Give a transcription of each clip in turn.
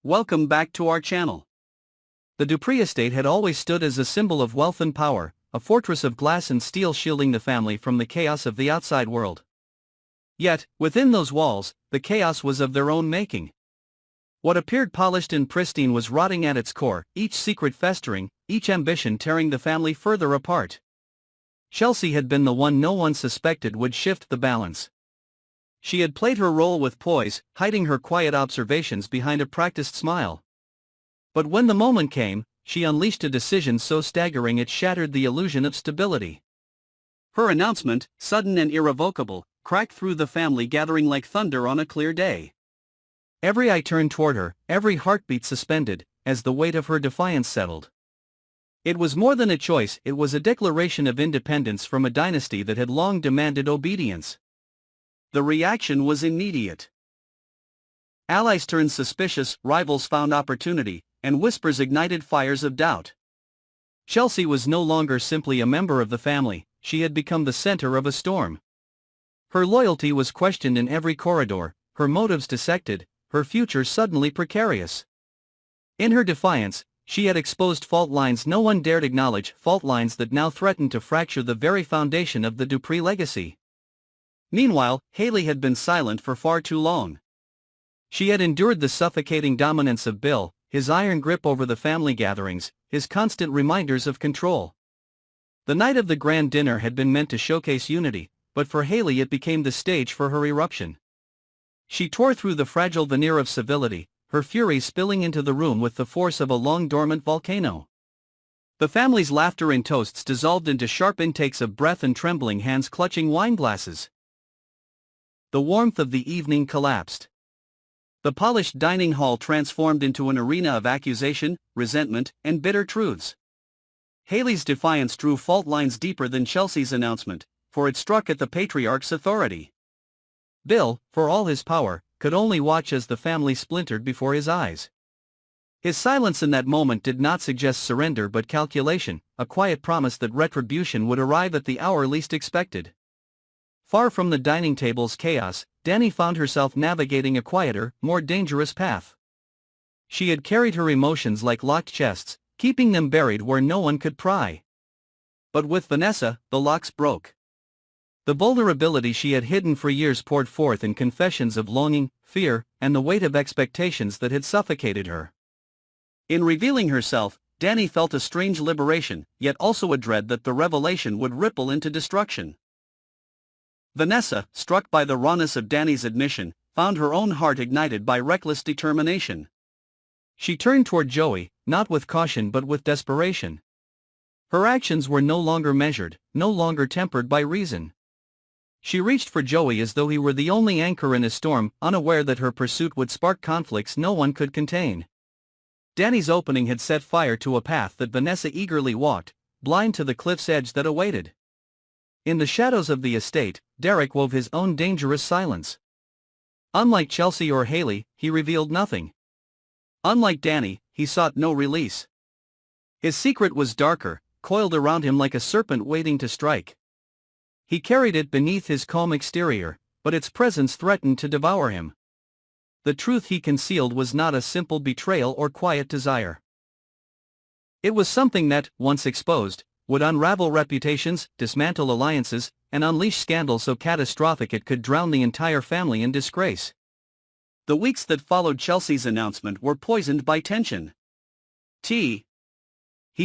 Welcome back to our channel. The Dupree estate had always stood as a symbol of wealth and power, a fortress of glass and steel shielding the family from the chaos of the outside world. Yet, within those walls, the chaos was of their own making. What appeared polished and pristine was rotting at its core, each secret festering, each ambition tearing the family further apart. Chelsea had been the one no one suspected would shift the balance. She had played her role with poise, hiding her quiet observations behind a practiced smile. But when the moment came, she unleashed a decision so staggering it shattered the illusion of stability. Her announcement, sudden and irrevocable, cracked through the family gathering like thunder on a clear day. Every eye turned toward her, every heartbeat suspended, as the weight of her defiance settled. It was more than a choice, it was a declaration of independence from a dynasty that had long demanded obedience. The reaction was immediate. Allies turned suspicious, rivals found opportunity, and whispers ignited fires of doubt. Chelsea was no longer simply a member of the family, she had become the center of a storm. Her loyalty was questioned in every corridor, her motives dissected, her future suddenly precarious. In her defiance, she had exposed fault lines no one dared acknowledge, fault lines that now threatened to fracture the very foundation of the Dupree legacy. Meanwhile, Hayley had been silent for far too long. She had endured the suffocating dominance of Bill, his iron grip over the family gatherings, his constant reminders of control. The night of the grand dinner had been meant to showcase unity, but for Hayley it became the stage for her eruption. She tore through the fragile veneer of civility, her fury spilling into the room with the force of a long-dormant volcano. The family's laughter and toasts dissolved into sharp intakes of breath and trembling hands clutching wine glasses. The warmth of the evening collapsed. The polished dining hall transformed into an arena of accusation, resentment, and bitter truths. Hayley's defiance drew fault lines deeper than Chelsea's announcement, for it struck at the patriarch's authority. Bill, for all his power, could only watch as the family splintered before his eyes. His silence in that moment did not suggest surrender but calculation, a quiet promise that retribution would arrive at the hour least expected. Far from the dining table's chaos, Dani found herself navigating a quieter, more dangerous path. She had carried her emotions like locked chests, keeping them buried where no one could pry. But with Vanessa, the locks broke. The vulnerability she had hidden for years poured forth in confessions of longing, fear, and the weight of expectations that had suffocated her. In revealing herself, Dani felt a strange liberation, yet also a dread that the revelation would ripple into destruction. Vanessa, struck by the rawness of Dani's admission, found her own heart ignited by reckless determination. She turned toward Joey, not with caution but with desperation. Her actions were no longer measured, no longer tempered by reason. She reached for Joey as though he were the only anchor in a storm, unaware that her pursuit would spark conflicts no one could contain. Dani's opening had set fire to a path that Vanessa eagerly walked, blind to the cliff's edge that awaited. In the shadows of the estate, Derek wove his own dangerous silence. Unlike Chelsea or Hayley, he revealed nothing. Unlike Dani, he sought no release. His secret was darker, coiled around him like a serpent waiting to strike. He carried it beneath his calm exterior, but its presence threatened to devour him. The truth he concealed was not a simple betrayal or quiet desire. It was something that, once exposed, would unravel reputations, dismantle alliances, and unleash scandal so catastrophic it could drown the entire family in disgrace. The weeks that followed Chelsea's announcement were poisoned by tension. The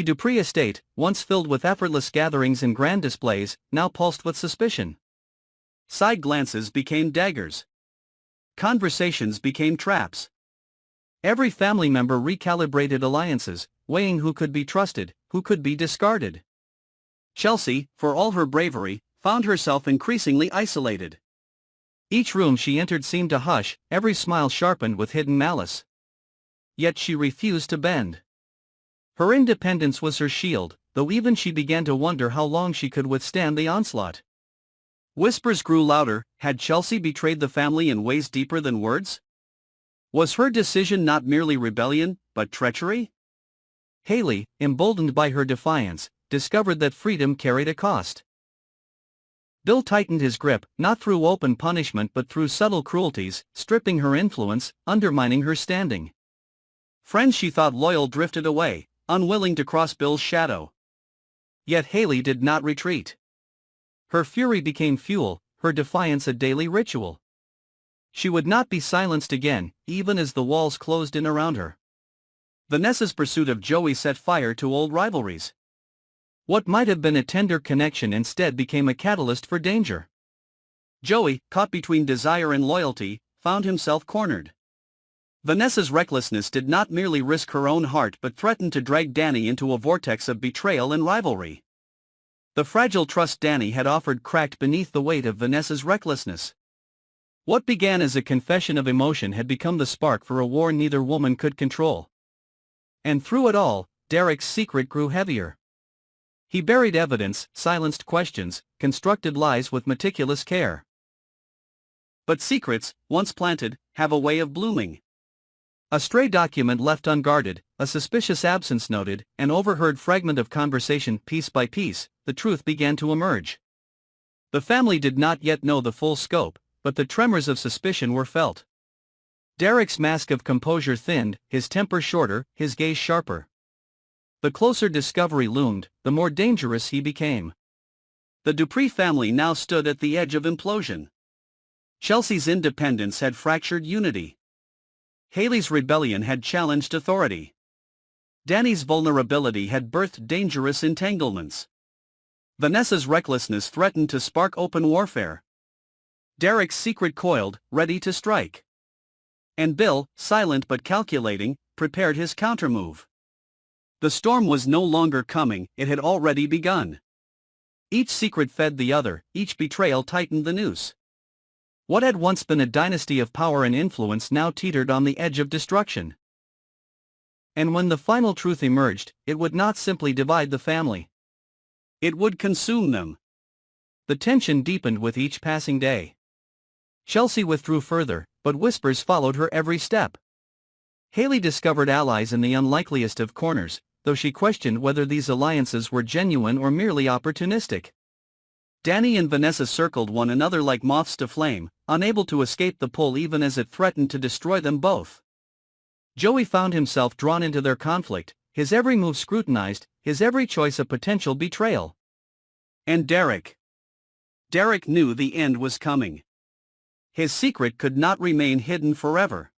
Dupree estate, once filled with effortless gatherings and grand displays, now pulsed with suspicion. Side glances became daggers. Conversations became traps. Every family member recalibrated alliances, weighing who could be trusted, who could be discarded. Chelsea, for all her bravery, found herself increasingly isolated. Each room she entered seemed to hush, every smile sharpened with hidden malice. Yet she refused to bend. Her independence was her shield, though even she began to wonder how long she could withstand the onslaught. Whispers grew louder. Had Chelsea betrayed the family in ways deeper than words? Was her decision not merely rebellion, but treachery? Hayley, emboldened by her defiance, discovered that freedom carried a cost. Bill tightened his grip, not through open punishment but through subtle cruelties, stripping her influence, undermining her standing. Friends she thought loyal drifted away, unwilling to cross Bill's shadow. Yet Haley did not retreat. Her fury became fuel, her defiance a daily ritual. She would not be silenced again, even as the walls closed in around her. Vanessa's pursuit of Joey set fire to old rivalries. What might have been a tender connection instead became a catalyst for danger. Joey, caught between desire and loyalty, found himself cornered. Vanessa's recklessness did not merely risk her own heart but threatened to drag Danny into a vortex of betrayal and rivalry. The fragile trust Danny had offered cracked beneath the weight of Vanessa's recklessness. What began as a confession of emotion had become the spark for a war neither woman could control. And through it all, Derek's secret grew heavier. He buried evidence, silenced questions, constructed lies with meticulous care. But secrets, once planted, have a way of blooming. A stray document left unguarded, a suspicious absence noted, an overheard fragment of conversation, piece by piece, the truth began to emerge. The family did not yet know the full scope, but the tremors of suspicion were felt. Derek's mask of composure thinned, his temper shorter, his gaze sharper. The closer discovery loomed, the more dangerous he became. The Dupree family now stood at the edge of implosion. Chelsea's independence had fractured unity. Haley's rebellion had challenged authority. Danny's vulnerability had birthed dangerous entanglements. Vanessa's recklessness threatened to spark open warfare. Derek's secret coiled, ready to strike. And Bill, silent but calculating, prepared his countermove. The storm was no longer coming, it had already begun. Each secret fed the other, each betrayal tightened the noose. What had once been a dynasty of power and influence now teetered on the edge of destruction. And when the final truth emerged, it would not simply divide the family. It would consume them. The tension deepened with each passing day. Chelsea withdrew further, but whispers followed her every step. Haley discovered allies in the unlikeliest of corners, though she questioned whether these alliances were genuine or merely opportunistic. Danny and Vanessa circled one another like moths to flame, unable to escape the pull even as it threatened to destroy them both. Joey found himself drawn into their conflict, his every move scrutinized, his every choice a potential betrayal. And Derek. Derek knew the end was coming. His secret could not remain hidden forever.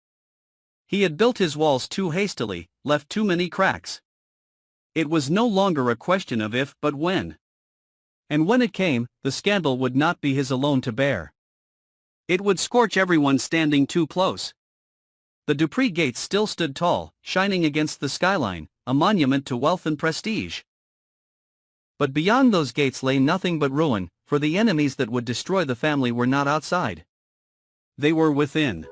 He had built his walls too hastily, left too many cracks. It was no longer a question of if but when. And when it came, the scandal would not be his alone to bear. It would scorch everyone standing too close. The Dupree gates still stood tall, shining against the skyline, a monument to wealth and prestige. But beyond those gates lay nothing but ruin, for the enemies that would destroy the family were not outside. They were within.